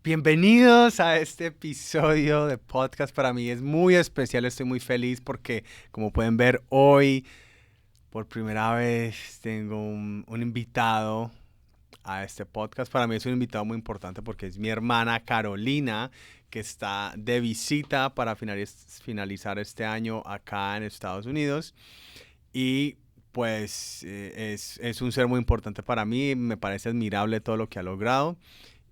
Bienvenidos a este episodio de podcast. Para mí es muy especial, estoy muy feliz porque, como pueden ver, hoy por primera vez tengo un invitado a este podcast. Para mí es un invitado muy importante porque es mi hermana Carolina, que está de visita para finalizar este año acá en Estados Unidos. Y pues es un ser muy importante para mí, me parece admirable todo lo que ha logrado.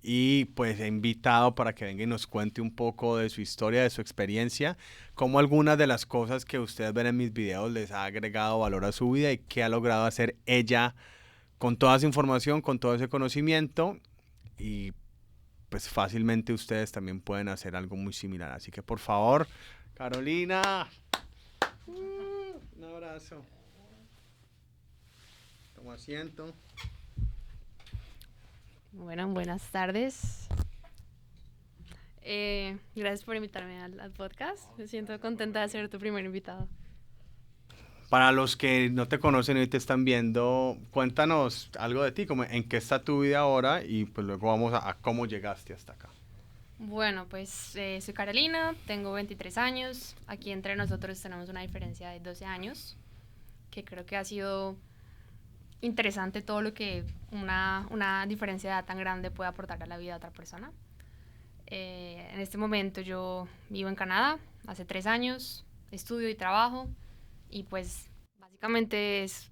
Y pues he invitado para que venga y nos cuente un poco de su historia, de su experiencia, cómo algunas de las cosas que ustedes ven en mis videos les ha agregado valor a su vida y qué ha logrado hacer ella con toda esa información, con todo ese conocimiento. Y pues fácilmente ustedes también pueden hacer algo muy similar. Así que por favor, Carolina, un abrazo. Toma asiento. Bueno, buenas tardes. Gracias por invitarme al podcast. Me siento contenta de ser tu primer invitado. Para los que no te conocen y te están viendo, cuéntanos algo de ti, como en qué está tu vida ahora y pues luego vamos a cómo llegaste hasta acá. Bueno, pues soy Carolina, tengo 23 años. Aquí entre nosotros tenemos una diferencia de 12 años, que creo que ha sido interesante todo lo que una diferencia de edad tan grande puede aportar a la vida de otra persona. En este momento yo vivo en Canadá, hace 3 años, estudio y trabajo. Y pues básicamente es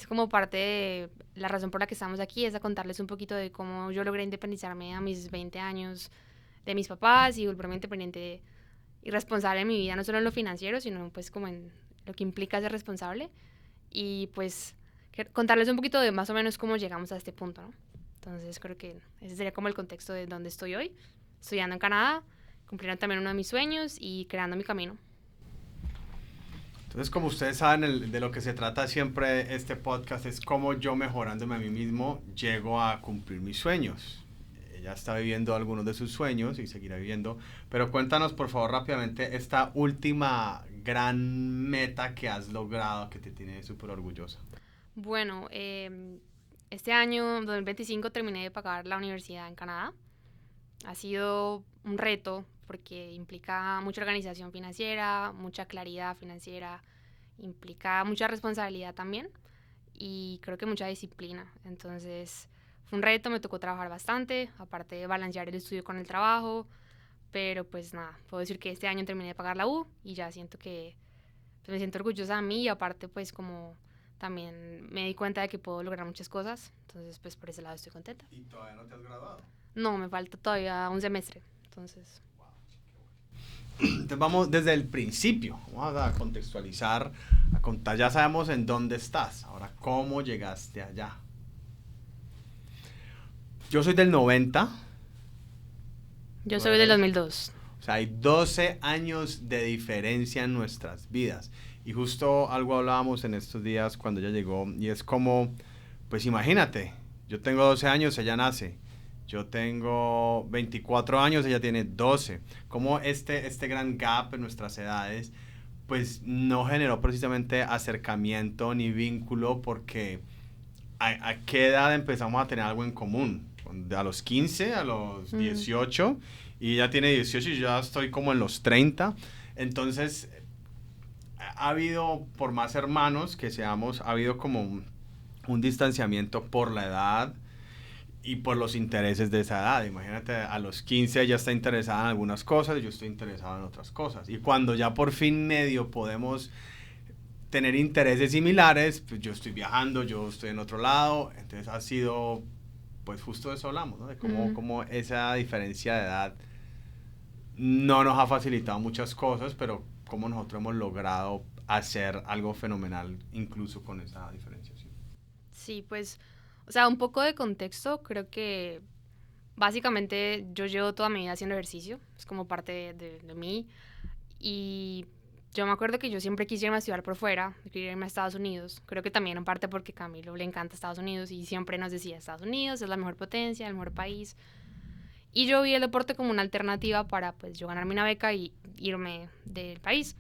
como parte de la razón por la que estamos aquí, es a contarles un poquito de cómo yo logré independizarme a mis 20 años de mis papás y volverme independiente y responsable en mi vida, no solo en lo financiero, sino pues como en lo que implica ser responsable. Y pues contarles un poquito de más o menos cómo llegamos a este punto, ¿no? Entonces creo que ese sería como el contexto de donde estoy hoy, estudiando en Canadá, cumpliendo también uno de mis sueños y creando mi camino. Entonces, como ustedes saben, de lo que se trata siempre este podcast es cómo yo mejorándome a mí mismo llego a cumplir mis sueños. Ella está viviendo algunos de sus sueños y seguirá viviendo, pero cuéntanos por favor rápidamente esta última gran meta que has logrado que te tiene súper orgullosa. Bueno, este año 2025 terminé de pagar la universidad en Canadá. Ha sido un reto porque implica mucha organización financiera, mucha claridad financiera, implica mucha responsabilidad también y creo que mucha disciplina. Entonces fue un reto, me tocó trabajar bastante, aparte de balancear el estudio con el trabajo, pero pues nada, puedo decir que este año terminé de pagar la U y ya siento que pues, me siento orgullosa de mí y aparte pues como también me di cuenta de que puedo lograr muchas cosas, entonces pues por ese lado estoy contenta. ¿Y todavía no te has graduado? No, me falta todavía un semestre, entonces... Entonces vamos desde el principio, vamos a contextualizar, a contar, ya sabemos en dónde estás, ahora cómo llegaste allá. Yo soy del 90. Yo soy del 2002. O sea, hay 12 años de diferencia en nuestras vidas. Y justo algo hablábamos en estos días cuando ella llegó. Y es como, pues imagínate, yo tengo 12 años, ella nace. Yo tengo 24 años, ella tiene 12. Como este gran gap en nuestras edades, pues no generó precisamente acercamiento ni vínculo porque ¿a qué edad empezamos a tener algo en común? A los 15, a los 18, y ella tiene 18 y yo ya estoy como en los 30. Entonces, ha habido, por más hermanos que seamos, ha habido como un distanciamiento por la edad y por los intereses de esa edad. Imagínate, a los 15 ella está interesada en algunas cosas y yo estoy interesado en otras cosas. Y cuando ya por fin medio podemos tener intereses similares, pues yo estoy viajando, yo estoy en otro lado, entonces ha sido, pues justo de eso hablamos, ¿no? De cómo esa diferencia de edad no nos ha facilitado muchas cosas, pero cómo nosotros hemos logrado hacer algo fenomenal incluso con esa diferenciación. Sí, pues, o sea, un poco de contexto, creo que básicamente yo llevo toda mi vida haciendo ejercicio, es como parte de mí, y yo me acuerdo que yo siempre quise irme a estudiar por fuera, quería irme a Estados Unidos, creo que también en parte porque a Camilo le encanta Estados Unidos y siempre nos decía Estados Unidos es la mejor potencia, el mejor país, y yo vi el deporte como una alternativa para pues yo ganarme una beca y irme del país.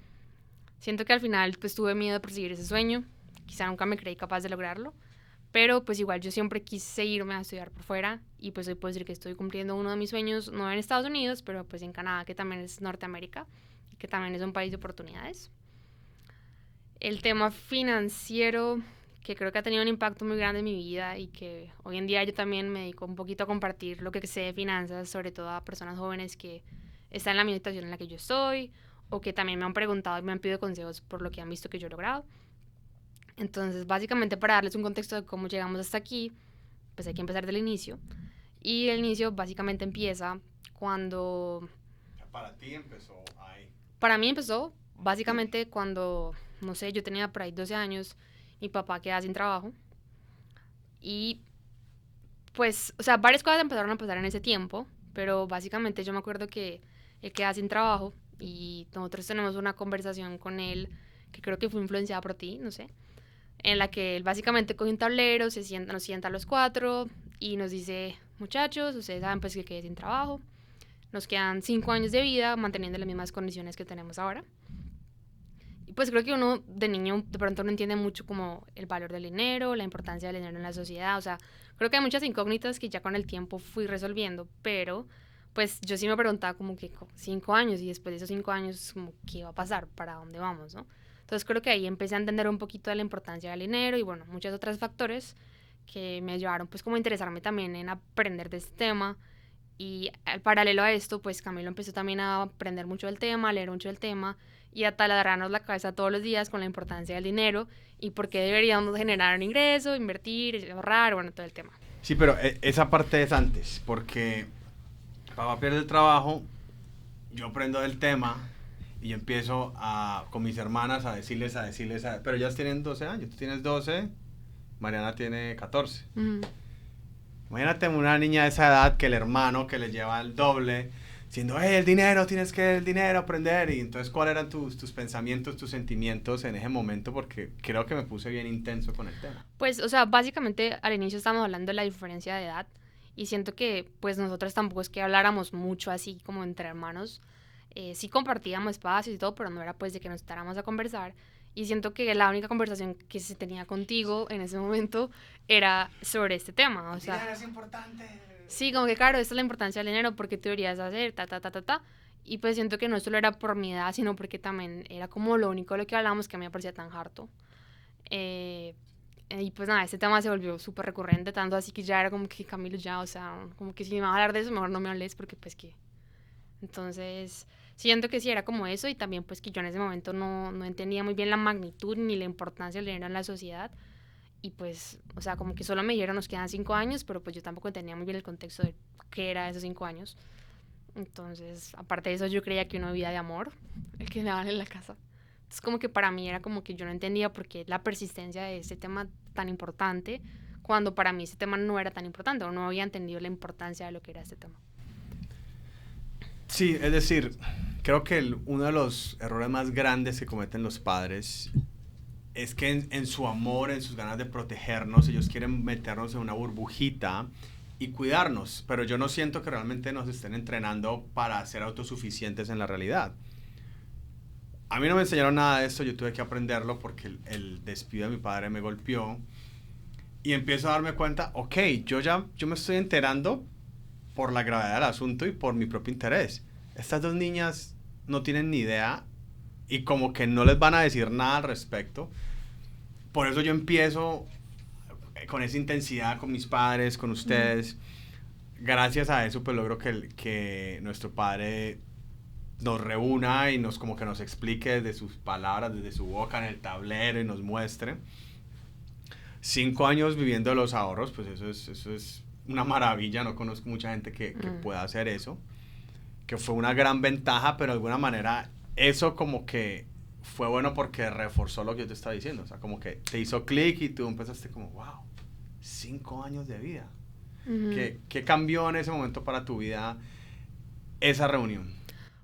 Siento que al final pues tuve miedo de perseguir ese sueño, quizá nunca me creí capaz de lograrlo, pero pues igual yo siempre quise irme a estudiar por fuera y pues hoy puedo decir que estoy cumpliendo uno de mis sueños, no en Estados Unidos, pero pues en Canadá, que también es Norteamérica, que también es un país de oportunidades. El tema financiero, que creo que ha tenido un impacto muy grande en mi vida y que hoy en día yo también me dedico un poquito a compartir lo que sé de finanzas, sobre todo a personas jóvenes que están en la misma situación en la que yo estoy o que también me han preguntado y me han pedido consejos por lo que han visto que yo he logrado. Entonces, básicamente para darles un contexto de cómo llegamos hasta aquí, pues hay que empezar del inicio. Y el inicio básicamente empieza cuando... Para ti empezó ahí. Para mí empezó básicamente cuando, no sé, yo tenía por ahí 12 años, mi papá quedaba sin trabajo. Y pues, o sea, varias cosas empezaron a pasar en ese tiempo, pero básicamente yo me acuerdo que él quedaba sin trabajo y nosotros tenemos una conversación con él que creo que fue influenciada por ti, no sé, en la que él básicamente coge un tablero, nos sienta a los cuatro y nos dice, muchachos, ustedes saben pues que quedé sin trabajo, nos quedan 5 años de vida manteniendo las mismas condiciones que tenemos ahora. Y pues creo que uno de niño de pronto no entiende mucho como el valor del dinero, la importancia del dinero en la sociedad, o sea, creo que hay muchas incógnitas que ya con el tiempo fui resolviendo, pero pues yo sí me preguntaba como que 5 años y después de esos 5 años como qué va a pasar, para dónde vamos, ¿no? Entonces creo que ahí empecé a entender un poquito de la importancia del dinero y bueno, muchos otros factores que me llevaron pues como a interesarme también en aprender de este tema. Y al paralelo a esto, pues Camilo empezó también a aprender mucho del tema, a leer mucho del tema y a taladrarnos la cabeza todos los días con la importancia del dinero y por qué deberíamos generar un ingreso, invertir, ahorrar, bueno, todo el tema. Sí, pero esa parte es antes, porque papá pierde el trabajo, yo aprendo del tema y yo empiezo con mis hermanas a decirles, pero ellas tienen 12 años, tú tienes 12, Mariana tiene 14. Imagínate una niña de esa edad que el hermano que le lleva el doble, diciendo, el dinero, tienes que el dinero aprender. Y entonces, ¿cuáles eran tus pensamientos, tus sentimientos en ese momento? Porque creo que me puse bien intenso con el tema. Pues, o sea, básicamente al inicio estábamos hablando de la diferencia de edad y siento que pues nosotros tampoco es que habláramos mucho así como entre hermanos. Sí compartíamos espacios y todo, pero no era pues de que nos sentáramos a conversar. Y siento que la única conversación que se tenía contigo en ese momento era sobre este tema. O sea, el dinero es importante. Sí, como que claro, esta es la importancia del dinero, porque tú deberías hacer, ta. Y pues siento que no solo era por mi edad, sino porque también era como lo único de lo que hablábamos que a mí me parecía tan harto. Y pues nada, este tema se volvió súper recurrente, tanto así que ya era como que Camilo ya, o sea, como que si me vas a hablar de eso, mejor no me hables porque pues que... Entonces, siento que sí era como eso y también pues que yo en ese momento no entendía muy bien la magnitud ni la importancia del dinero en la sociedad y pues, o sea, como que solo me dijeron nos quedan 5 años, pero pues yo tampoco entendía muy bien el contexto de qué era esos 5 años. Entonces, aparte de eso, yo creía que uno vivía de amor, el que me daban en la casa. Entonces, como que para mí era como que yo no entendía por qué la persistencia de este tema tan importante, cuando para mí ese tema no era tan importante o no había entendido la importancia de lo que era este tema. Sí, es decir, creo que uno de los errores más grandes que cometen los padres es que en su amor, en sus ganas de protegernos, ellos quieren meternos en una burbujita y cuidarnos, pero yo no siento que realmente nos estén entrenando para ser autosuficientes en la realidad. A mí no me enseñaron nada de esto, yo tuve que aprenderlo porque el despido de mi padre me golpeó y empiezo a darme cuenta, ok, yo me estoy enterando por la gravedad del asunto y por mi propio interés. Estas dos niñas no tienen ni idea y como que no les van a decir nada al respecto. Por eso yo empiezo con esa intensidad con mis padres, con ustedes. Gracias a eso pues logro que nuestro padre nos reúna y como que nos explique desde sus palabras, desde su boca en el tablero y nos muestre. 5 años viviendo los ahorros, pues eso es una maravilla. No conozco mucha gente que pueda hacer eso, que fue una gran ventaja, pero de alguna manera eso como que fue bueno porque reforzó lo que yo te estaba diciendo, o sea, como que te hizo clic y tú empezaste como, wow, 5 años de vida. ¿Qué cambió en ese momento para tu vida esa reunión?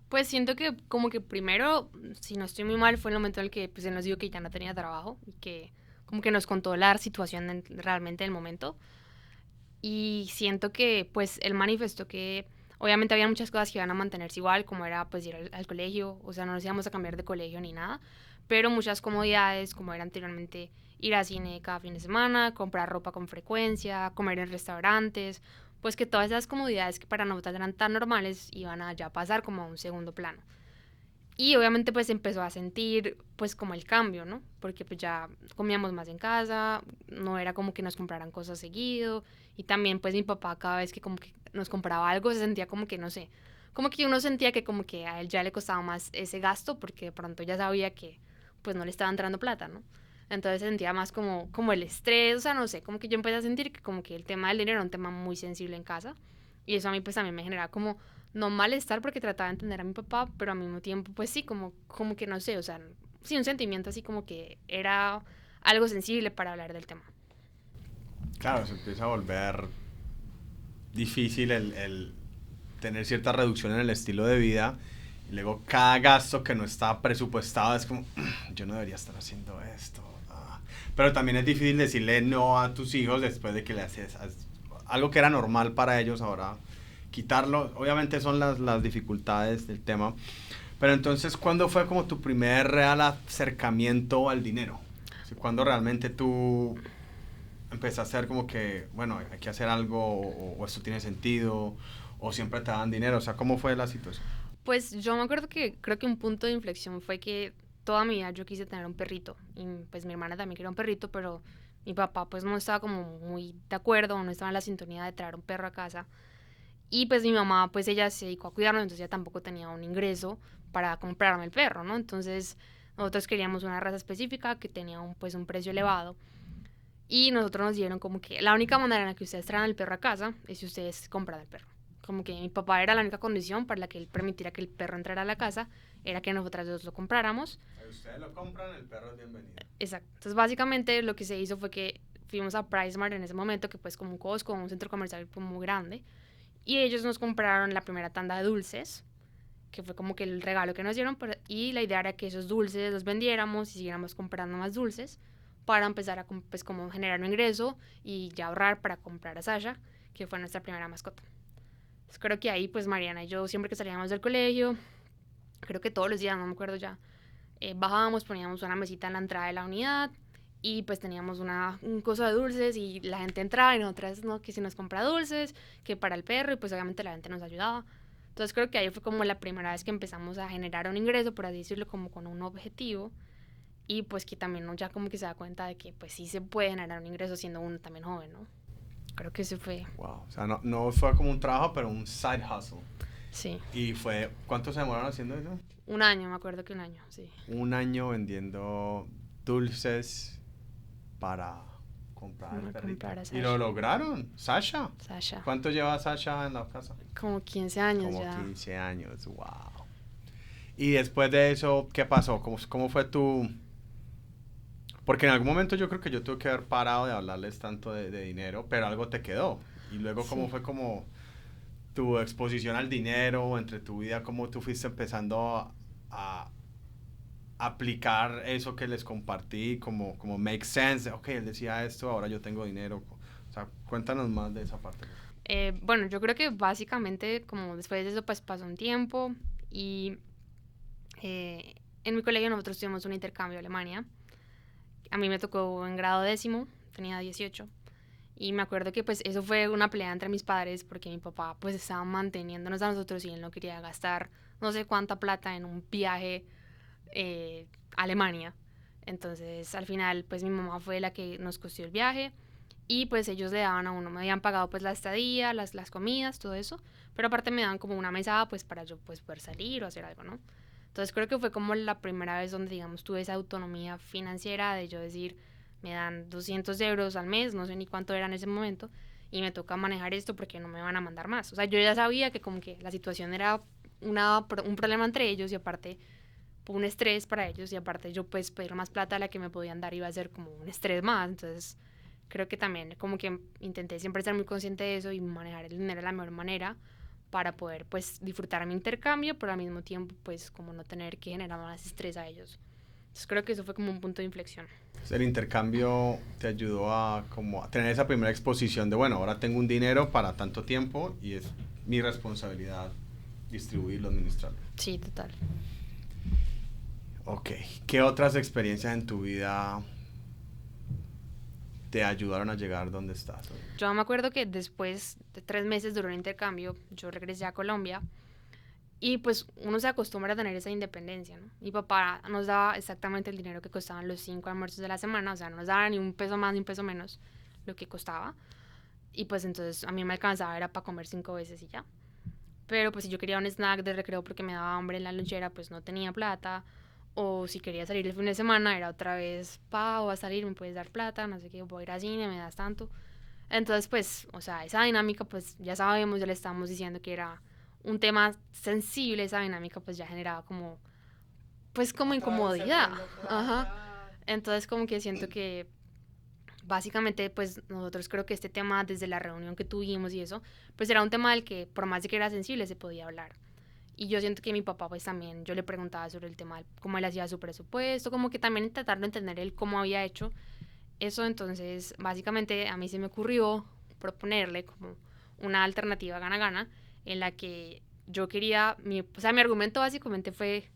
Pues siento que como que primero, si no estoy muy mal, fue el momento en el que pues, él nos dijo que ya no tenía trabajo y que como que nos contó la situación realmente del momento. Y siento que pues él manifestó que obviamente había muchas cosas que iban a mantenerse igual, como era pues ir al colegio, o sea, no nos íbamos a cambiar de colegio ni nada, pero muchas comodidades como era anteriormente ir al cine cada fin de semana, comprar ropa con frecuencia, comer en restaurantes, pues que todas esas comodidades que para nosotros eran tan normales iban a ya pasar como a un segundo plano. Y obviamente pues empezó a sentir pues como el cambio, ¿no? Porque pues ya comíamos más en casa, no era como que nos compraran cosas seguido, y también pues mi papá cada vez que como que nos compraba algo se sentía como que no sé, como que uno sentía que como que a él ya le costaba más ese gasto porque de pronto ya sabía que pues no le estaba entrando plata, ¿no? Entonces se sentía más como el estrés, o sea, no sé, como que yo empecé a sentir que como que el tema del dinero era un tema muy sensible en casa, y eso a mí pues también me generaba como no malestar porque trataba de entender a mi papá, pero al mismo tiempo pues sí, como que no sé, o sea, sí, un sentimiento así como que era algo sensible para hablar del tema. Claro, se empieza a volver difícil el tener cierta reducción en el estilo de vida. Y luego cada gasto que no está presupuestado es como, yo no debería estar haciendo esto. Pero también es difícil decirle no a tus hijos después de que le haces algo que era normal para ellos, ahora quitarlo. Obviamente son las dificultades del tema. Pero entonces, ¿cuándo fue como tu primer real acercamiento al dinero? O sea, ¿cuándo realmente tú empezaste a hacer como que, bueno, hay que hacer algo o esto tiene sentido o siempre te dan dinero? O sea, ¿cómo fue la situación? Pues yo me acuerdo que creo que un punto de inflexión fue que toda mi vida yo quise tener un perrito, y pues mi hermana también quería un perrito, pero mi papá pues no estaba como muy de acuerdo, no estaba en la sintonía de traer un perro a casa. Y pues mi mamá, pues ella se dedicó a cuidarnos, entonces ella tampoco tenía un ingreso para comprarme el perro, ¿no? Entonces nosotros queríamos una raza específica que tenía pues un precio elevado. Y nosotros nos dieron como que la única manera en la que ustedes traen el perro a casa es si ustedes compran el perro. Como que mi papá era la única condición para la que él permitiera que el perro entrara a la casa, era que nosotras dos lo compráramos. Si ustedes lo compran, el perro es bienvenido. Exacto. Entonces básicamente lo que se hizo fue que fuimos a PriceMart en ese momento, que pues como un Costco, un centro comercial muy grande, y ellos nos compraron la primera tanda de dulces, que fue como que el regalo que nos dieron, y la idea era que esos dulces los vendiéramos y siguiéramos comprando más dulces para empezar a pues como generar un ingreso y ya ahorrar para comprar a Sasha, que fue nuestra primera mascota. Entonces creo que ahí pues Mariana y yo siempre que salíamos del colegio, creo que todos los días, no me acuerdo ya, bajábamos, poníamos una mesita en la entrada de la unidad y pues teníamos un coso de dulces y la gente entraba y nosotras, no, que si nos compra dulces, que para el perro, y pues obviamente la gente nos ayudaba. Entonces creo que ahí fue como la primera vez que empezamos a generar un ingreso, por así decirlo, como con un objetivo, y pues que también uno ya como que se da cuenta de que pues sí se puede generar un ingreso siendo uno también joven, ¿no? Creo que ese fue... Wow. O sea, no fue como un trabajo, pero un side hustle. Sí. ¿Y fue, cuánto se demoraron haciendo eso? Un año, me acuerdo que un año, sí. Un año vendiendo dulces para comprar el perrito. ¿Y lo lograron? ¿Sasha? Sasha. ¿Cuánto lleva Sasha en la casa? Como 15 años como ya. 15 años, wow. Y después de eso, ¿qué pasó? ¿Cómo fue tu...? Porque en algún momento yo creo que yo tuve que haber parado de hablarles tanto de dinero, pero algo te quedó. Y luego, ¿cómo fue como tu exposición al dinero entre tu vida? ¿Cómo tú fuiste empezando a aplicar eso que les compartí como make sense? Ok, él decía esto, ahora yo tengo dinero. O sea, cuéntanos más de esa parte. Bueno, yo creo que básicamente como después de eso pues pasó un tiempo y en mi colegio nosotros tuvimos un intercambio a Alemania. A mí me tocó en grado 10º, tenía 18. Y me acuerdo que pues eso fue una pelea entre mis padres porque mi papá pues estaba manteniéndonos a nosotros y él no quería gastar no sé cuánta plata en un viaje a Alemania. Entonces al final pues mi mamá fue la que nos costeó el viaje y pues ellos le daban a uno, me habían pagado pues la estadía, las comidas, todo eso, pero aparte me daban como una mesada pues para yo pues poder salir o hacer algo, ¿no? Entonces creo que fue como la primera vez donde digamos tuve esa autonomía financiera de yo decir, me dan 200 euros al mes, no sé ni cuánto era en ese momento, y me toca manejar esto porque no me van a mandar más. O sea, yo ya sabía que como que la situación era un problema entre ellos y aparte un estrés para ellos y aparte yo pues pedir más plata a la que me podían dar iba a ser como un estrés más. Entonces creo que también como que intenté siempre ser muy consciente de eso y manejar el dinero de la mejor manera para poder pues disfrutar mi intercambio, pero al mismo tiempo pues como no tener que generar más estrés a ellos. Entonces creo que eso fue como un punto de inflexión. El intercambio te ayudó a como a tener esa primera exposición de, bueno, ahora tengo un dinero para tanto tiempo y es mi responsabilidad distribuirlo, administrarlo. Sí, total. Ok, ¿qué otras experiencias en tu vida te ayudaron a llegar donde estás hoy? Yo me acuerdo que después de 3 meses duró el intercambio, yo regresé a Colombia y pues uno se acostumbra a tener esa independencia, ¿no? Mi papá nos daba exactamente el dinero que costaban los 5 almuerzos de la semana, o sea, no nos daba ni un peso más ni un peso menos lo que costaba. Y pues entonces a mí me alcanzaba, era para comer 5 veces y ya. Pero pues si yo quería un snack de recreo porque me daba hambre en la lonchera, pues no tenía plata. O si quería salir el fin de semana, era otra vez, pa, voy a salir, me puedes dar plata, no sé qué, voy a ir al cine, me das tanto. Entonces, pues, o sea, esa dinámica, pues ya sabemos, ya le estamos diciendo que era un tema sensible, esa dinámica, pues ya generaba como, pues como incomodidad. Ajá. Entonces, como que siento que básicamente, pues nosotros creo que este tema, desde la reunión que tuvimos y eso, pues era un tema del que, por más de que era sensible, se podía hablar. Y yo siento que mi papá, pues también, yo le preguntaba sobre el tema, cómo él hacía su presupuesto, como que también tratar de entender él cómo había hecho eso. Entonces, básicamente, a mí se me ocurrió proponerle como una alternativa gana-gana, en la que yo quería, o sea, mi argumento básicamente fue,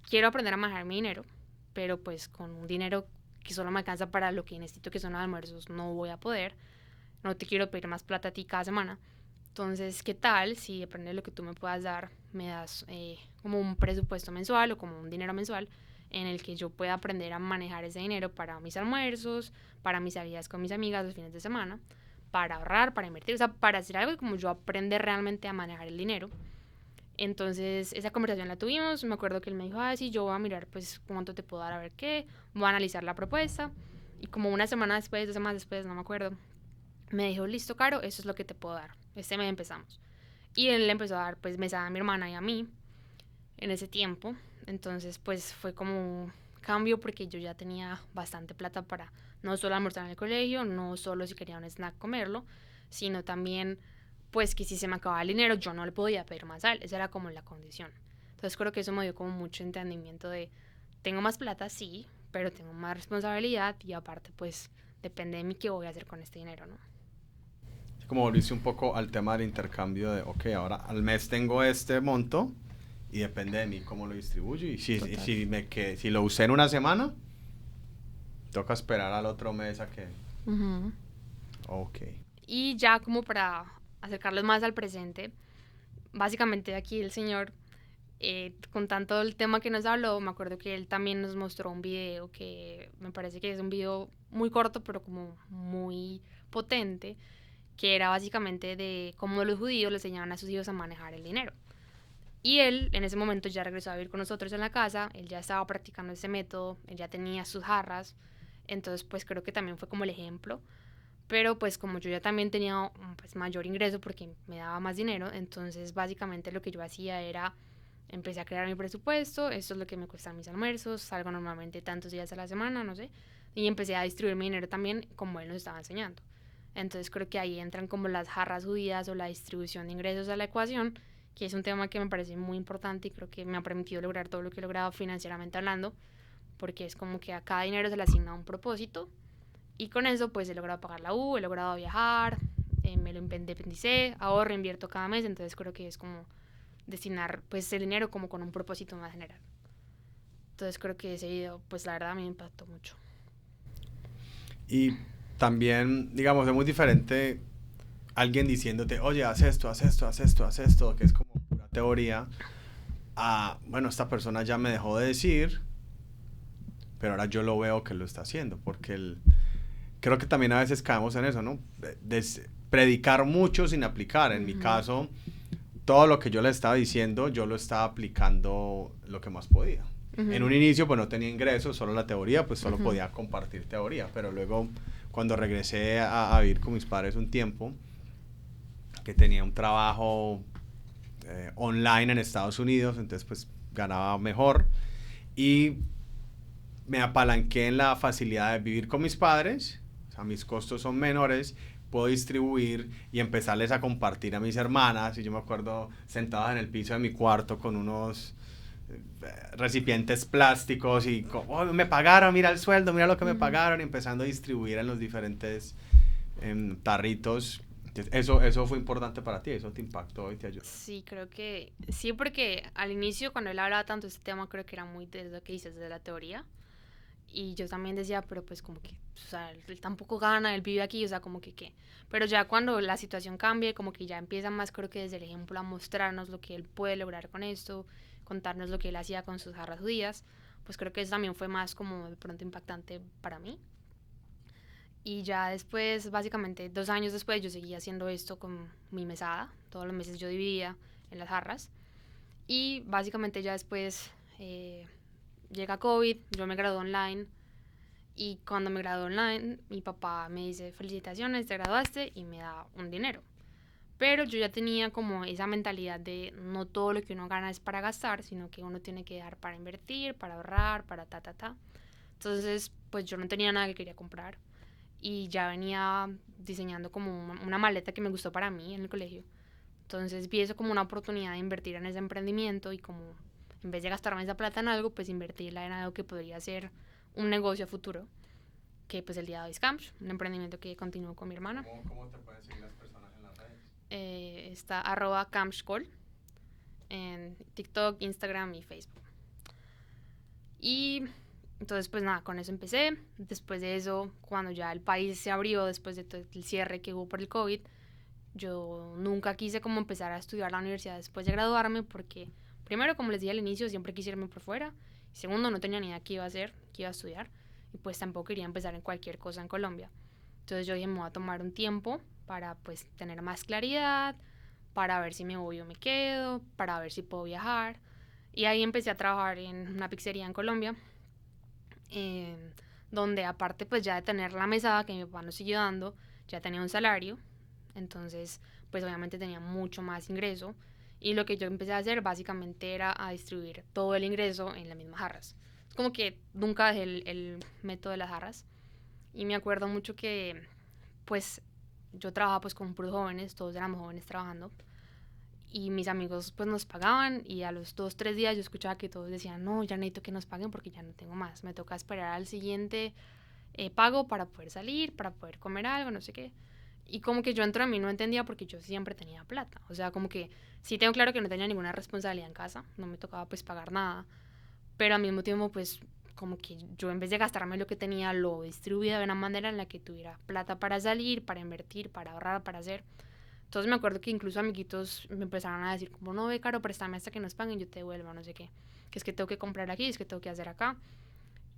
quiero aprender a manejar mi dinero, pero pues con un dinero que solo me alcanza para lo que necesito, que son los almuerzos, no voy a poder, no te quiero pedir más plata a ti cada semana. Entonces, ¿qué tal si depende de lo que tú me puedas dar, me das como un presupuesto mensual o como un dinero mensual en el que yo pueda aprender a manejar ese dinero para mis almuerzos, para mis salidas con mis amigas los fines de semana, para ahorrar, para invertir, o sea, para hacer algo y como yo aprender realmente a manejar el dinero? Entonces, esa conversación la tuvimos. Me acuerdo que él me dijo, sí, yo voy a mirar pues cuánto te puedo dar, a ver qué, voy a analizar la propuesta. Y como una semana después, 2 semanas después, no me acuerdo, me dijo, listo, Caro, eso es lo que te puedo dar. Este mes empezamos. Y él le empezó a dar pues mesada a mi hermana y a mí en ese tiempo. Entonces, pues fue como un cambio porque yo ya tenía bastante plata para no solo almorzar en el colegio, no solo si quería un snack comerlo, sino también pues que si se me acababa el dinero yo no le podía pedir más a él, esa era como la condición. Entonces creo que eso me dio como mucho entendimiento de, tengo más plata, sí, pero tengo más responsabilidad y aparte pues depende de mí qué voy a hacer con este dinero, ¿no? Como volviste un poco al tema del intercambio de, ok, ahora al mes tengo este monto y depende de mí cómo lo distribuyo. Y si lo usé en una semana, toca esperar al otro mes a que... Uh-huh. Ok. Y ya como para acercarlos más al presente, básicamente aquí el señor, con tanto el tema que nos habló, me acuerdo que él también nos mostró un video que me parece que es un video muy corto, pero como muy potente, que era básicamente de cómo los judíos le enseñaban a sus hijos a manejar el dinero. Y él en ese momento ya regresó a vivir con nosotros en la casa, él ya estaba practicando ese método, él ya tenía sus jarras, entonces pues creo que también fue como el ejemplo. Pero pues como yo ya también tenía pues, mayor ingreso porque me daba más dinero, entonces básicamente lo que yo hacía era, empecé a crear mi presupuesto, esto es lo que me cuestan mis almuerzos, salgo normalmente tantos días a la semana, no sé, y empecé a distribuir mi dinero también como él nos estaba enseñando. Entonces creo que ahí entran como las jarras judías o la distribución de ingresos a la ecuación, que es un tema que me parece muy importante y creo que me ha permitido lograr todo lo que he logrado financieramente hablando, porque es como que a cada dinero se le asigna un propósito. Y con eso pues he logrado pagar la U, he logrado viajar, me lo independicé, ahorro, invierto cada mes, entonces creo que es como destinar pues el dinero como con un propósito más general. Entonces creo que ese video pues la verdad me impactó mucho. Y también, digamos, es muy diferente alguien diciéndote, oye, haz esto, haz esto, haz esto, haz esto, que es como pura teoría, a, bueno, esta persona ya me dejó de decir, pero ahora yo lo veo que lo está haciendo, porque creo que también a veces caemos en eso, ¿no? Predicar mucho sin aplicar. En mi caso, todo lo que yo le estaba diciendo, yo lo estaba aplicando lo que más podía. En un inicio, pues no tenía ingresos, solo la teoría, pues solo podía compartir teoría. Pero luego, cuando regresé a vivir con mis padres un tiempo, que tenía un trabajo online en Estados Unidos, entonces pues ganaba mejor. Y me apalanqué en la facilidad de vivir con mis padres, o sea, mis costos son menores, puedo distribuir y empezarles a compartir a mis hermanas. Y yo me acuerdo sentadas en el piso de mi cuarto con unos recipientes plásticos y oh, me pagaron, mira el sueldo, mira lo que me pagaron, y empezando a distribuir en los diferentes tarritos. Eso fue importante para ti, eso te impactó y te ayudó. Sí, creo que sí, porque al inicio cuando él hablaba tanto de este tema creo que era muy de lo que dices, de la teoría. Y yo también decía, pero pues como que, o sea, él tampoco gana, él vive aquí, o sea, como que qué. Pero ya cuando la situación cambia, como que ya empieza más, creo que desde el ejemplo, a mostrarnos lo que él puede lograr con esto, contarnos lo que él hacía con sus jarras judías, pues creo que eso también fue más como de pronto impactante para mí. Y ya después, básicamente 2 años después, yo seguía haciendo esto con mi mesada. Todos los meses yo dividía en las jarras. Y básicamente ya después llega COVID, yo me gradué online. Y cuando me gradué online, mi papá me dice, felicitaciones, te graduaste, y me da un dinero. Pero yo ya tenía como esa mentalidad de no todo lo que uno gana es para gastar, sino que uno tiene que dar para invertir, para ahorrar, para ta, ta, ta. Entonces, pues yo no tenía nada que quería comprar y ya venía diseñando como una maleta que me gustó para mí en el colegio. Entonces vi eso como una oportunidad de invertir en ese emprendimiento y como en vez de gastarme esa plata en algo, pues invertirla en algo que podría ser un negocio a futuro, que pues el día de hoy es Camps, un emprendimiento que continúo con mi hermana. ¿Cómo te pueden seguir las personas en las redes? Está @campscall en TikTok, Instagram y Facebook. Y entonces pues nada, con eso empecé. Después de eso, cuando ya el país se abrió, después de todo el cierre que hubo por el COVID, yo nunca quise como empezar a estudiar la universidad después de graduarme porque primero, como les dije al inicio, siempre quise irme por fuera. Segundo, no tenía ni idea qué iba a hacer, qué iba a estudiar. Y pues tampoco quería empezar en cualquier cosa en Colombia. Entonces yo dije, me voy a tomar un tiempo para pues tener más claridad, para ver si me voy o me quedo, para ver si puedo viajar. Y ahí empecé a trabajar en una pizzería en Colombia, eh, donde aparte pues ya de tener la mesada que mi papá nos siguió dando, ya tenía un salario, entonces pues obviamente tenía mucho más ingreso y lo que yo empecé a hacer básicamente era a distribuir todo el ingreso en las mismas jarras. Es como que nunca dejé el método de las jarras y me acuerdo mucho que pues yo trabajaba pues con puros jóvenes, todos éramos jóvenes trabajando y mis amigos pues nos pagaban y a los 2, 3 días yo escuchaba que todos decían, no, ya necesito que nos paguen porque ya no tengo más, me toca esperar al siguiente pago para poder salir, para poder comer algo, no sé qué. Y como que yo dentro de mí no entendía porque yo siempre tenía plata, o sea, como que sí tengo claro que no tenía ninguna responsabilidad en casa, no me tocaba pues pagar nada, pero al mismo tiempo pues como que yo en vez de gastarme lo que tenía lo distribuía de una manera en la que tuviera plata para salir, para invertir, para ahorrar, para hacer. Entonces me acuerdo que incluso amiguitos me empezaron a decir como, no, ve, Caro, préstame hasta que nos paguen, yo te devuelvo, no sé qué. Que es que tengo que comprar aquí, es que tengo que hacer acá.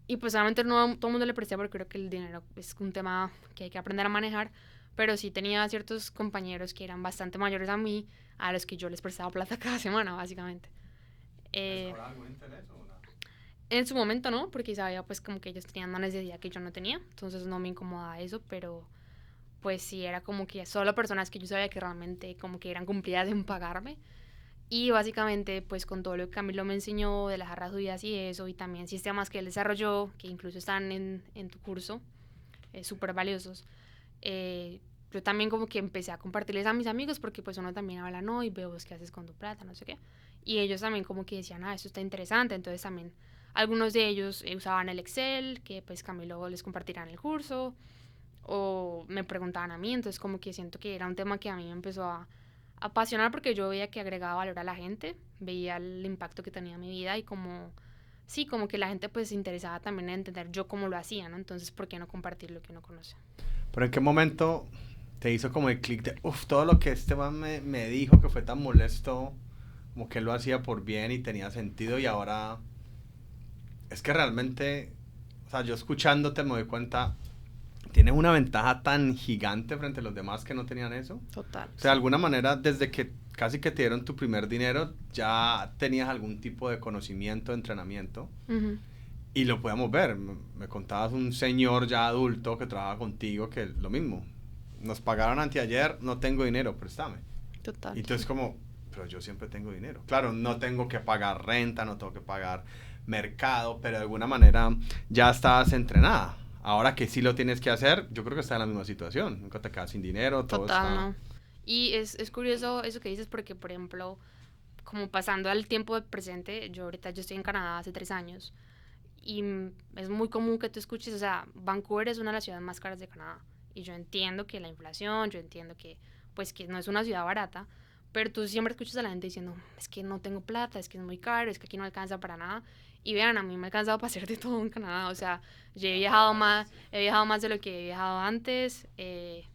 Y pues obviamente no todo el mundo le presté porque creo que el dinero es un tema que hay que aprender a manejar. Pero sí tenía ciertos compañeros que eran bastante mayores a mí, a los que yo les prestaba plata cada semana, básicamente. ¿Les Eh, cobraba algún interés o no? en su momento no, porque sabía pues como que ellos tenían una necesidad que yo no tenía. Entonces no me incomodaba eso, pero pues sí era como que solo personas que yo sabía que realmente como que eran cumplidas en pagarme. Y básicamente pues con todo lo que Camilo me enseñó de las jarras judías y eso, y también sistemas que él desarrolló, que incluso están en tu curso, súper valiosos, yo también como que empecé a compartirles a mis amigos porque pues uno también habla, no, y veo qué haces con tu plata, no sé qué. Y ellos también como que decían, ah, esto está interesante, entonces también algunos de ellos usaban el Excel, que pues Camilo les compartirá en el curso, o me preguntaban a mí, entonces como que siento que era un tema que a mí me empezó a apasionar porque yo veía que agregaba valor a la gente, veía el impacto que tenía en mi vida y como, sí, como que la gente pues se interesaba también en entender yo cómo lo hacía, ¿no? Entonces, ¿por qué no compartir lo que uno conoce? ¿Pero en qué momento te hizo como el clic de, uff, todo lo que este man me dijo que fue tan molesto, como que él lo hacía por bien y tenía sentido y ahora es que realmente, o sea, yo escuchándote me doy cuenta, tienes una ventaja tan gigante frente a los demás que no tenían eso? Total. O sea, de alguna manera, desde que casi que te dieron tu primer dinero, ya tenías algún tipo de conocimiento, de entrenamiento. Uh-huh. Y lo podíamos ver. Me contabas un señor ya adulto que trabaja contigo que lo mismo. Nos pagaron anteayer, no tengo dinero, préstame. Total. Y entonces como, pero yo siempre tengo dinero. Claro, no tengo que pagar renta, no tengo que pagar mercado, pero de alguna manera ya estabas entrenada. Ahora que sí lo tienes que hacer, yo creo que estás en la misma situación. Nunca te quedas sin dinero, todo Total, está... ¿no? Y es curioso eso que dices porque, por ejemplo, como pasando al tiempo de presente, yo ahorita yo estoy en Canadá hace 3 años y es muy común que tú escuches, o sea, Vancouver es una de las ciudades más caras de Canadá y yo entiendo que la inflación, yo entiendo que pues que no es una ciudad barata, pero tú siempre escuchas a la gente diciendo, es que no tengo plata, es que es muy caro, es que aquí no alcanza para nada. Y vean, a mí me ha alcanzado para hacer de todo en Canadá. O sea, yo he viajado más de lo que he viajado antes. He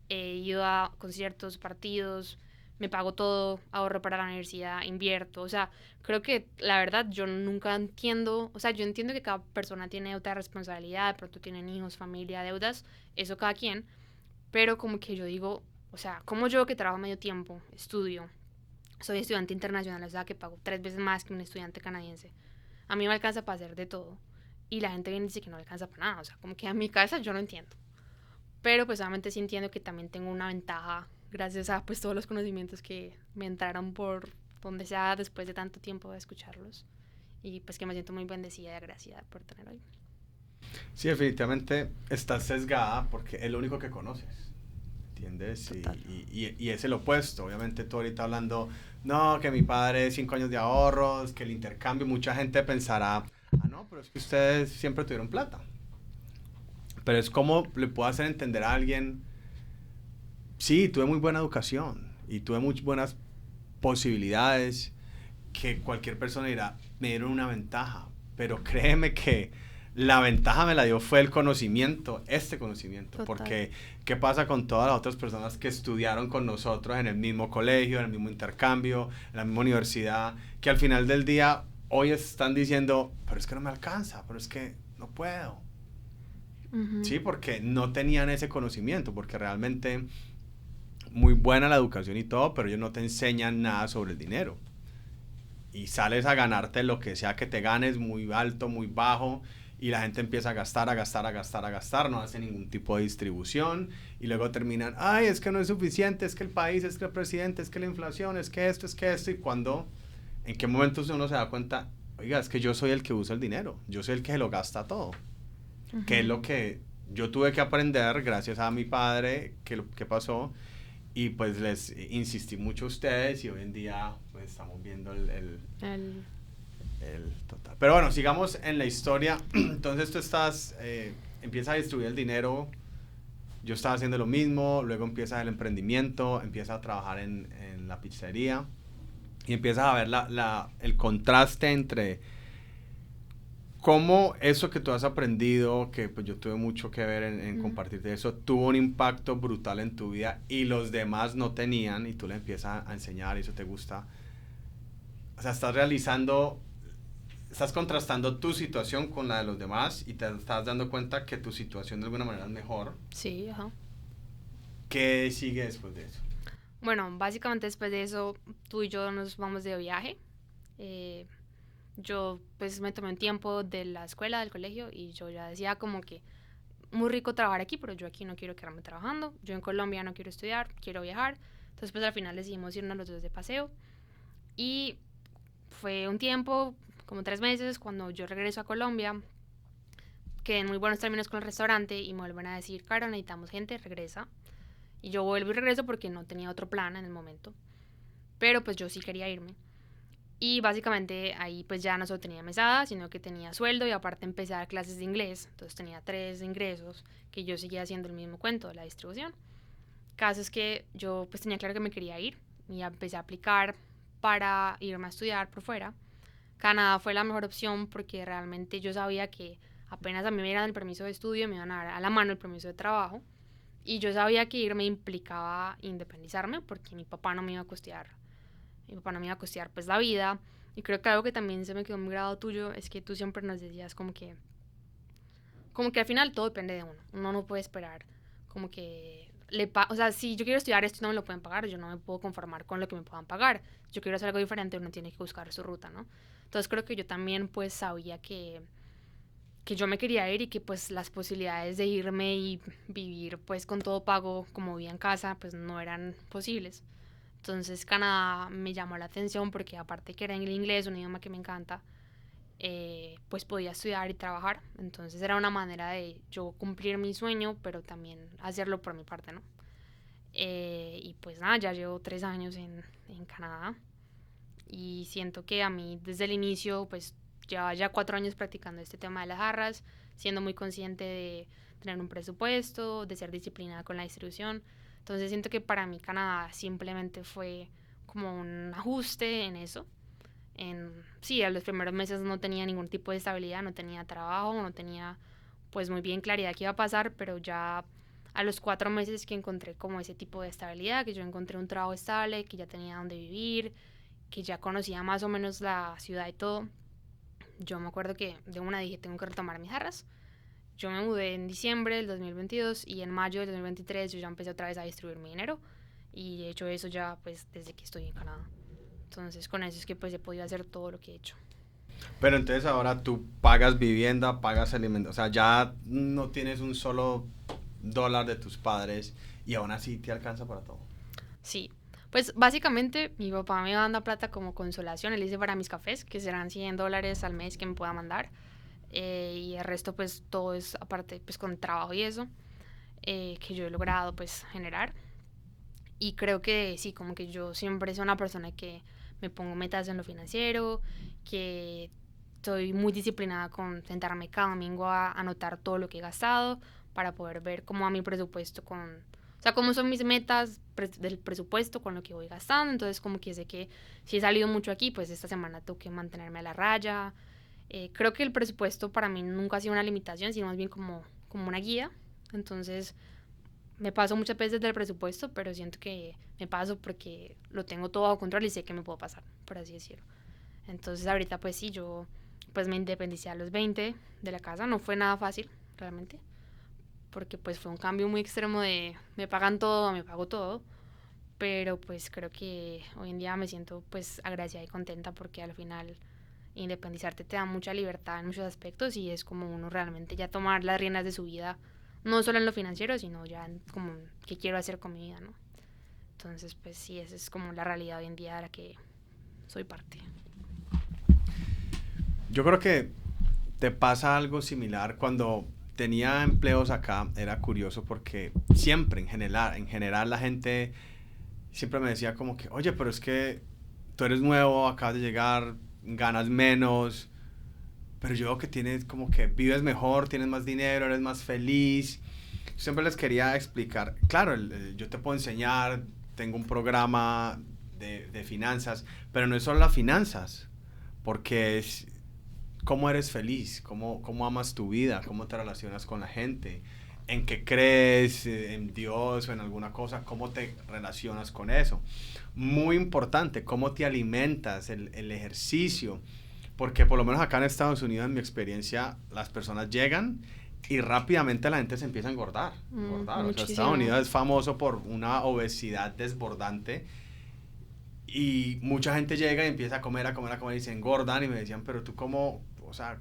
ido a conciertos, partidos, me pago todo, ahorro para la universidad, invierto. O sea, creo que la verdad yo nunca entiendo, o sea, yo entiendo que cada persona tiene otra responsabilidad, de pronto tienen hijos, familia, deudas, eso cada quien. Pero como que yo digo, o sea, como yo que trabajo medio tiempo, estudio, soy estudiante internacional, o sea, que pago 3 veces más que un estudiante canadiense. A mí me alcanza para hacer de todo. Y la gente viene y dice que no le alcanza para nada. O sea, como que a mi cabeza yo no entiendo. Pero pues obviamente sí entiendo que también tengo una ventaja gracias a pues todos los conocimientos que me entraron por donde sea después de tanto tiempo de escucharlos. Y pues que me siento muy bendecida y agradecida por tener hoy. Sí, definitivamente estás sesgada porque es lo único que conoces, ¿entiendes? Total. Y es el opuesto. Obviamente tú ahorita hablando, no, que mi padre 5 años de ahorros, que el intercambio, mucha gente pensará, ah, no, pero es que ustedes siempre tuvieron plata. Pero es como le puedo hacer entender a alguien, sí, tuve muy buena educación y tuve muy buenas posibilidades, que cualquier persona dirá, me dieron una ventaja, pero créeme que la ventaja me la dio fue el conocimiento, este conocimiento, Total. porque ¿qué pasa con todas las otras personas que estudiaron con nosotros en el mismo colegio, en el mismo intercambio, en la misma universidad, que al final del día hoy están diciendo, pero es que no me alcanza, pero es que no puedo? Sí, porque no tenían ese conocimiento, porque realmente muy buena la educación y todo, pero ellos no te enseñan nada sobre el dinero. Y sales a ganarte lo que sea que te ganes, muy alto, muy bajo, y la gente empieza a gastar, a gastar, a gastar, a gastar, no hace ningún tipo de distribución, y luego terminan, ay, es que no es suficiente, es que el país, es que el presidente, es que la inflación, es que esto, y cuando, en qué momentos uno se da cuenta, oiga, es que yo soy el que usa el dinero, yo soy el que se lo gasta todo, que es lo que yo tuve que aprender gracias a mi padre, que pasó, y pues les insistí mucho a ustedes y hoy en día pues estamos viendo El, el total. Pero bueno, sigamos en la historia. Entonces tú estás, empiezas a distribuir el dinero, yo estaba haciendo lo mismo, luego empiezas el emprendimiento, empiezas a trabajar en la pizzería y empiezas a ver el contraste entre cómo eso que tú has aprendido, que pues yo tuve mucho que ver en compartirte eso, tuvo un impacto brutal en tu vida y los demás no tenían y tú le empiezas a enseñar y eso te gusta. O sea, estás contrastando tu situación con la de los demás y te estás dando cuenta que tu situación de alguna manera es mejor. sí, ajá. ¿Qué sigue después de eso? Bueno, básicamente después de eso, tú y yo nos vamos de viaje. Eh, yo pues me tomé un tiempo de la escuela, del colegio, y yo ya decía como que muy rico trabajar aquí, pero yo aquí no quiero quedarme trabajando. Yo en Colombia no quiero estudiar, quiero viajar. Entonces pues al final decidimos irnos los dos de paseo. Y fue un tiempo, como 3 meses, cuando yo regreso a Colombia, quedé en muy buenos términos con el restaurante y me vuelven a decir, Caro, necesitamos gente, regresa. Y yo vuelvo y regreso porque no tenía otro plan en el momento. Pero pues yo sí quería irme. Y básicamente ahí pues ya no solo tenía mesada, sino que tenía sueldo y aparte empecé a dar clases de inglés. Entonces tenía 3 ingresos que yo seguía haciendo el mismo cuento de la distribución. Caso es que yo pues tenía claro que me quería ir y empecé a aplicar para irme a estudiar por fuera. Canadá fue la mejor opción porque realmente yo sabía que apenas a mí me dieran el permiso de estudio me iban a dar a la mano el permiso de trabajo. Y yo sabía que irme implicaba independizarme porque mi papá no me iba a costear pues la vida. Y creo que algo que también se me quedó muy grabado tuyo es que tú siempre nos decías como que al final todo depende de uno. Uno no puede esperar como que o sea, si yo quiero estudiar esto y no me lo pueden pagar, yo no me puedo conformar con lo que me puedan pagar. Si yo quiero hacer algo diferente, uno tiene que buscar su ruta, ¿no? Entonces creo que yo también pues sabía que yo me quería ir y que pues las posibilidades de irme y vivir pues con todo pago como vivía en casa pues no eran posibles. Entonces Canadá me llamó la atención porque aparte que era en el inglés, un idioma que me encanta, pues podía estudiar y trabajar. Entonces era una manera de yo cumplir mi sueño, pero también hacerlo por mi parte, ¿no? Y pues nada, ya llevo 3 años en Canadá y siento que a mí desde el inicio, pues llevaba ya 4 años practicando este tema de las jarras, siendo muy consciente de tener un presupuesto, de ser disciplinada con la distribución. Entonces siento que para mí Canadá simplemente fue como un ajuste en eso. Sí, a los primeros meses no tenía ningún tipo de estabilidad, no tenía trabajo, no tenía pues muy bien claridad qué iba a pasar, pero ya a los 4 meses que encontré como ese tipo de estabilidad, que yo encontré un trabajo estable, que ya tenía donde vivir, que ya conocía más o menos la ciudad y todo, yo me acuerdo que de una dije, tengo que retomar mis jarras. Yo me mudé en diciembre del 2022 y en mayo del 2023 yo ya empecé otra vez a distribuir mi dinero y he hecho eso ya pues desde que estoy en Canadá. Entonces con eso es que pues he podido hacer todo lo que he hecho. Pero entonces ahora tú pagas vivienda, pagas alimentación, o sea, ya no tienes un solo dólar de tus padres y aún así te alcanza para todo. Sí, pues básicamente mi papá me manda plata como consolación, él dice para mis cafés, que serán $100 al mes que me pueda mandar. Y el resto pues todo es aparte pues con trabajo y eso, que yo he logrado pues generar. Y creo que sí, como que yo siempre soy una persona que me pongo metas en lo financiero, que estoy muy disciplinada con sentarme cada domingo a anotar todo lo que he gastado para poder ver cómo va mi presupuesto con, o sea, cómo son mis metas del presupuesto con lo que voy gastando. Entonces como que sé que si he salido mucho aquí, pues esta semana tengo que mantenerme a la raya. Creo que el presupuesto para mí nunca ha sido una limitación, sino más bien como una guía. Entonces me paso muchas veces del presupuesto, pero siento que me paso porque lo tengo todo bajo control y sé que me puedo pasar, por así decirlo. Entonces ahorita pues sí, yo pues me independicé a los 20 de la casa. No fue nada fácil, realmente, porque pues fue un cambio muy extremo de me pagan todo, me pago todo. Pero pues creo que hoy en día me siento pues agradecida y contenta porque al final independizarte te da mucha libertad en muchos aspectos y es como uno realmente ya tomar las riendas de su vida, no solo en lo financiero, sino ya en como qué quiero hacer con mi vida, ¿no? Entonces, pues sí, esa es como la realidad hoy en día de la que soy parte. Yo creo que te pasa algo similar cuando tenía empleos acá, era curioso porque siempre en general la gente siempre me decía como que, oye, pero es que tú eres nuevo, acabas de llegar, ganas menos, pero yo veo que tienes como que vives mejor, tienes más dinero, eres más feliz. Siempre les quería explicar, claro, yo te puedo enseñar, tengo un programa de finanzas, pero no es solo las finanzas, porque es cómo eres feliz, cómo amas tu vida, cómo te relacionas con la gente, en qué crees, en Dios o en alguna cosa, cómo te relacionas con eso. Muy importante, cómo te alimentas, el ejercicio, porque por lo menos acá en Estados Unidos, en mi experiencia, las personas llegan y rápidamente la gente se empieza a engordar. O sea, Estados Muchísimo. Unidos es famoso por una obesidad desbordante y mucha gente llega y empieza a comer y se engordan y me decían, pero tú cómo, o sea,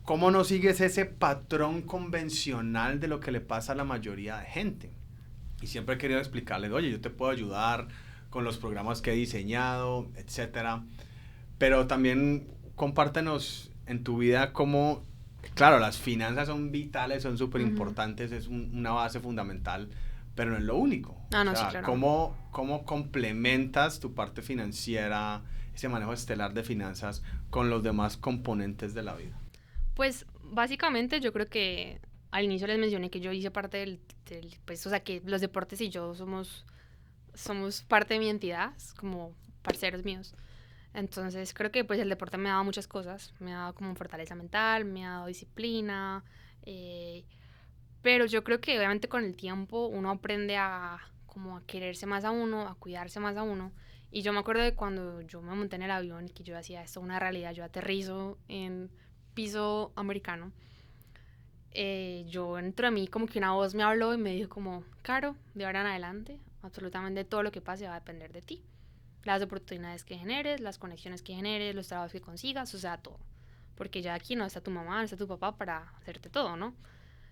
¿cómo no sigues ese patrón convencional de lo que le pasa a la mayoría de gente? Y siempre he querido explicarles, oye, yo te puedo ayudar con los programas que he diseñado, etcétera. Pero también compártenos en tu vida cómo, claro, las finanzas son vitales, son súper Ujú. importantes, es una base fundamental, pero no es lo único. Ah, O no, sí, sea, claro. cómo complementas tu parte financiera, ese manejo estelar de finanzas con los demás componentes de la vida. Pues básicamente yo creo que al inicio les mencioné que yo hice parte pues, o sea, que los deportes y yo somos parte de mi entidad, como parceros míos. Entonces creo que pues el deporte me ha dado muchas cosas, me ha dado como fortaleza mental, me ha dado disciplina, eh, pero yo creo que obviamente con el tiempo uno aprende a como a quererse más a uno, a cuidarse más a uno. Y yo me acuerdo de cuando yo me monté en el avión y que yo hacía esto una realidad, yo aterrizo en piso americano. Yo dentro de mí como que una voz me habló y me dijo como, Caro, de ahora en adelante, absolutamente todo lo que pase va a depender de ti. Las oportunidades que generes, las conexiones que generes, los trabajos que consigas, o sea, todo. Porque ya aquí no está tu mamá, no está tu papá para hacerte todo, ¿no?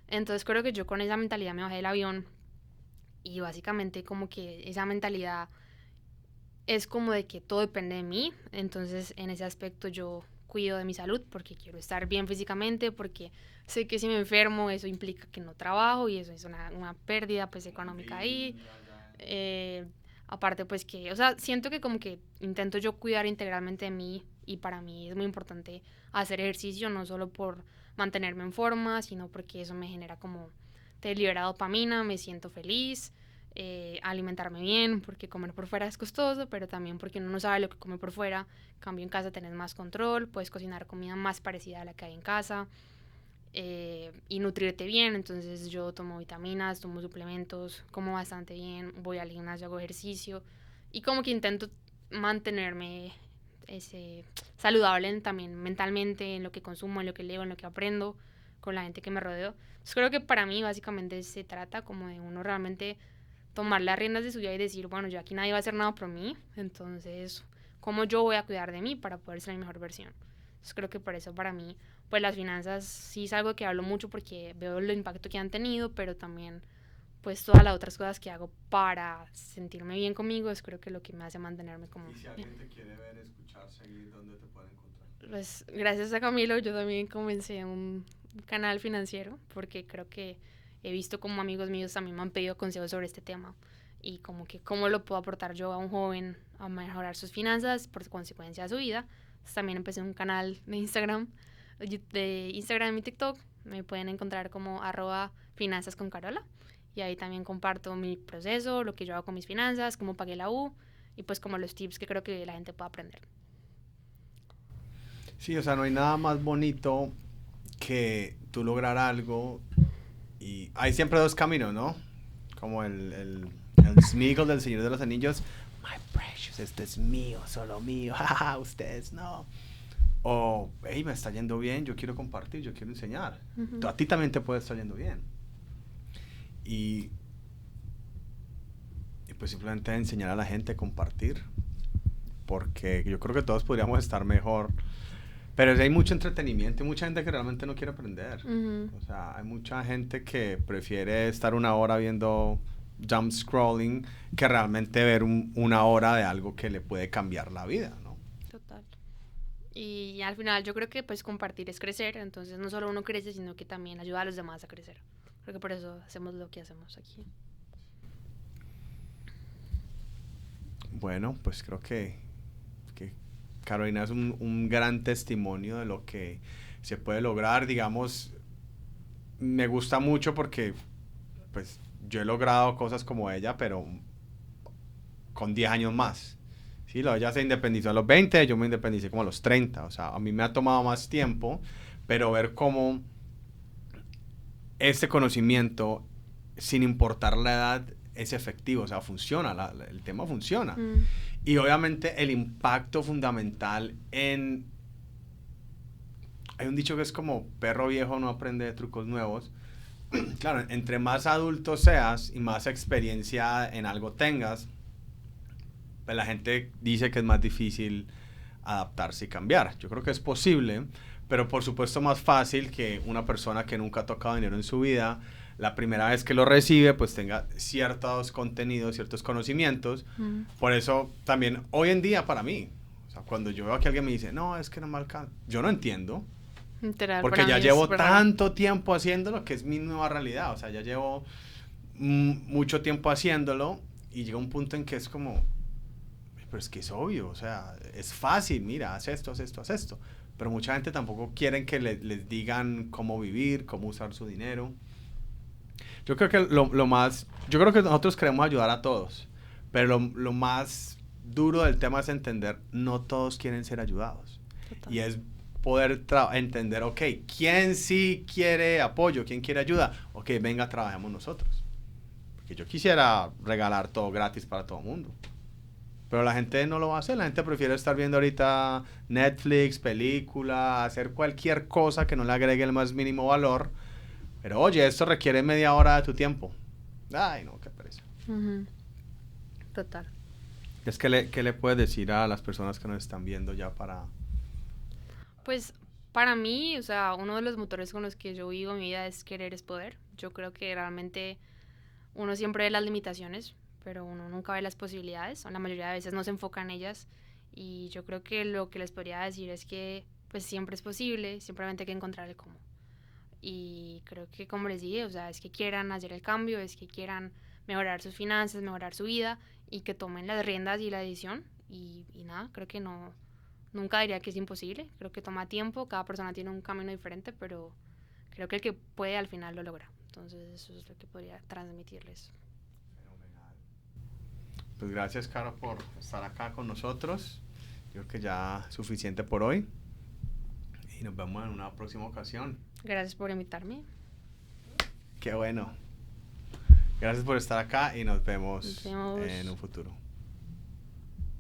Entonces creo que yo con esa mentalidad me bajé del avión y básicamente como que esa mentalidad es como de que todo depende de mí. Entonces en ese aspecto yo cuido de mi salud porque quiero estar bien físicamente, porque sé que si me enfermo eso implica que no trabajo y eso es una pérdida pues económica ahí. Eh, Aparte pues que, o sea, siento que como que intento yo cuidar integralmente de mí y para mí es muy importante hacer ejercicio, no solo por mantenerme en forma, sino porque eso me genera como, te libera dopamina, me siento feliz, alimentarme bien, porque comer por fuera es costoso, pero también porque uno no sabe lo que come por fuera. En cambio, en casa tenés más control, puedes cocinar comida más parecida a la que hay en casa, y nutrirte bien. Entonces yo tomo vitaminas, tomo suplementos, como bastante bien, voy al gimnasio, hago ejercicio y como que intento mantenerme saludable también mentalmente, en lo que consumo, en lo que leo, en lo que aprendo, con la gente que me rodeo. Entonces creo que para mí básicamente se trata como de uno realmente tomar las riendas de su vida y decir, bueno, yo aquí nadie va a hacer nada por mí, entonces, ¿cómo yo voy a cuidar de mí para poder ser mi mejor versión? Entonces creo que por eso para mí, pues las finanzas sí es algo que hablo mucho porque veo el impacto que han tenido, pero también pues todas las otras cosas que hago para sentirme bien conmigo es creo que lo que me hace mantenerme como Y si bien. alguien te quiere ver, escuchar, seguir, ¿dónde te pueden encontrar? Pues gracias a Camilo yo también comencé un canal financiero porque creo que he visto como amigos míos también me han pedido consejos sobre este tema y como que cómo lo puedo aportar yo a un joven a mejorar sus finanzas por consecuencia de su vida. Entonces, también empecé un canal de Instagram y TikTok. Me pueden encontrar como @finanzasconcarola y ahí también comparto mi proceso, lo que yo hago con mis finanzas, cómo pagué la U y pues como los tips que creo que la gente puede aprender. Sí, o sea, no hay nada más bonito que tú lograr algo y hay siempre dos caminos, ¿no? Como el Smeagol del Señor de los Anillos. My precious, esto es mío, solo mío. Jaja, ustedes no. O, hey, me está yendo bien, yo quiero compartir, yo quiero enseñar. Uh-huh. A ti también te puede estar yendo bien. Y, y pues simplemente enseñar a la gente, compartir. Porque yo creo que todos podríamos estar mejor. Pero hay mucho entretenimiento y mucha gente que realmente no quiere aprender. Uh-huh. O sea, hay mucha gente que prefiere estar una hora viendo jump scrolling que realmente ver una hora de algo que le puede cambiar la vida, ¿no? Total. Y al final yo creo que pues compartir es crecer, entonces no solo uno crece, sino que también ayuda a los demás a crecer. Creo que por eso hacemos lo que hacemos aquí. Bueno, pues creo que Carolina es un gran testimonio de lo que se puede lograr. Digamos, me gusta mucho porque pues yo he logrado cosas como ella, pero con 10 años más. Sí, ella se independizó a los 20, yo me independicé como a los 30. O sea, a mí me ha tomado más tiempo, pero ver cómo este conocimiento, sin importar la edad, es efectivo. O sea, funciona, el tema funciona. Y obviamente el impacto fundamental en... Hay un dicho que es como perro viejo no aprende de trucos nuevos. Claro, entre más adulto seas y más experiencia en algo tengas, pues la gente dice que es más difícil adaptarse y cambiar. Yo creo que es posible, pero por supuesto más fácil que una persona que nunca ha tocado dinero en su vida, la primera vez que lo recibe, pues tenga ciertos contenidos, ciertos conocimientos. Por eso también hoy en día para mí, o sea, cuando yo veo que alguien me dice, no, es que no me alcanza, yo no entiendo. Literal, Porque ya llevo tanto tiempo haciéndolo que es mi nueva realidad. O sea, ya llevo mucho tiempo haciéndolo y llega un punto en que es como, pero es que es obvio, o sea, es fácil, mira, haz esto, haz esto, haz esto. Pero mucha gente tampoco quieren que les digan cómo vivir, cómo usar su dinero. Yo creo que yo creo que nosotros queremos ayudar a todos, pero lo más duro del tema es entender, no todos quieren ser ayudados. Total. Y es poder entender, ok, ¿quién sí quiere apoyo? ¿Quién quiere ayuda? Ok, venga, trabajemos nosotros. Porque yo quisiera regalar todo gratis para todo el mundo. Pero la gente no lo va a hacer. La gente prefiere estar viendo ahorita Netflix, película, hacer cualquier cosa que no le agregue el más mínimo valor. Pero oye, esto requiere media hora de tu tiempo. Ay, no, qué pereza. Total. Es que ¿qué le puedes decir a las personas que nos están viendo ya para...? Pues para mí, o sea, uno de los motores con los que yo vivo mi vida es querer es poder. Yo creo que realmente uno siempre ve las limitaciones, pero uno nunca ve las posibilidades, o la mayoría de veces no se enfoca en ellas. Y yo creo que lo que les podría decir es que pues siempre es posible, simplemente hay que encontrar el cómo. Y creo que como les dije, o sea, es que quieran hacer el cambio, es que quieran mejorar sus finanzas, mejorar su vida y que tomen las riendas y la decisión. Y nada, creo que nunca diría que es imposible, creo que toma tiempo, cada persona tiene un camino diferente, pero creo que el que puede al final lo logra. Entonces eso es lo que podría transmitirles. Fenomenal. Pues gracias, Caro, por estar acá con nosotros. Yo creo que ya suficiente por hoy. Y nos vemos en una próxima ocasión. Gracias por invitarme. Qué bueno. Gracias por estar acá y nos vemos Nos vemos en un futuro.